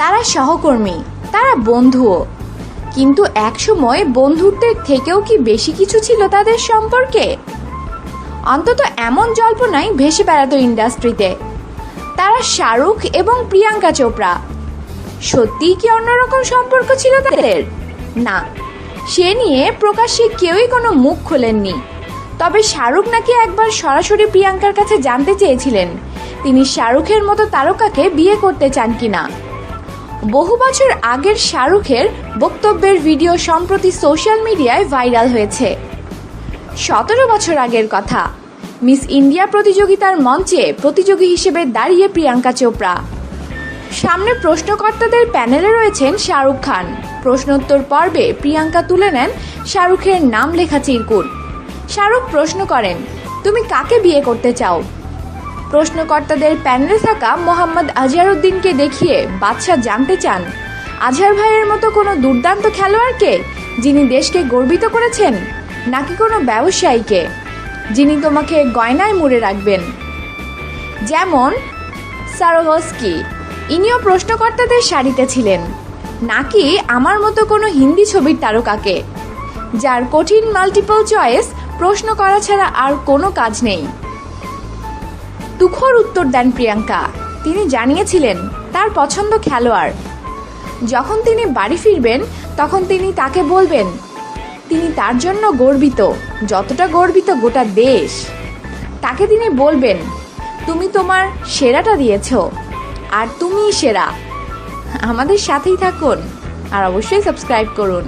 তারা সহকর্মী, তারা বন্ধুও, কিন্তু একসময় বন্ধুত্বের থেকেও কি বেশি কিছু ছিল তাদের সম্পর্কে? অন্তত এমন জল্পনাই ভেসে বেড়াতো ইন্ডাস্ট্রিতে। তারা শাহরুখ এবং প্রিয়াঙ্কা চোপড়া। সত্যিই কি অন্যরকম সম্পর্ক ছিল তাদের? না, সে নিয়ে প্রকাশ্যে কেউই কোনো মুখ খোলেননি। তবে শাহরুখ নাকি একবার সরাসরি প্রিয়াঙ্কার কাছে জানতে চেয়েছিলেন তিনি শাহরুখের মতো তারকাকে বিয়ে করতে চান কিনা। বহু বছর আগের শাহরুখের বক্তব্যের ভিডিও সম্প্রতি সোশ্যাল মিডিয়ায় ভাইরাল হয়েছে। 17 বছর আগের কথা। মিস ইন্ডিয়া প্রতিযোগিতার মঞ্চে প্রতিযোগী হিসেবে দাঁড়িয়ে প্রিয়াঙ্কা চোপড়া। সামনে প্রশ্নকর্তাদের প্যানেলে রয়েছেন শাহরুখ খান। প্রশ্নোত্তর পর্বে প্রিয়াঙ্কা তুলে নেন শাহরুখের নাম লেখা চিরকুট। শাহরুখ প্রশ্ন করেন, তুমি কাকে বিয়ে করতে চাও? প্রশ্নকর্তাদের প্যানেলে থাকা মোহাম্মদ আজহারউদ্দিনকে দেখিয়ে বাদশা জানতে চান, আজহার ভাইয়ের মতো কোনো দুর্দান্ত খেলোয়াড়কে যিনি দেশকে গর্বিত করেছেন, নাকি কোনো ব্যবসায়ীকে যিনি তোমাকে গয়নায় মুড়ে রাখবেন, যেমন সারোভস্কি? ইনিও প্রশ্নকর্তাদের সারিতে ছিলেন। নাকি আমার মতো কোনো হিন্দি ছবির তারকাকে যার কঠিন মাল্টিপল চয়েস প্রশ্ন করা ছাড়া আর কোনো কাজ নেই? তুখোড় উত্তর দেন প্রিয়াঙ্কা। তিনি জানিয়েছিলেন তার পছন্দ খেলোয়াড়। যখন তিনি বাড়ি ফিরবেন তখন তিনি তাকে বলবেন তিনি তার জন্য গর্বিত, যতটা গর্বিত গোটা দেশ। তাকে তিনি বলবেন, তুমি তোমার সেরাটা দিয়েছো আর তুমিই সেরা। আমাদের সাথেই থাকুন আর অবশ্যই সাবস্ক্রাইব করুন।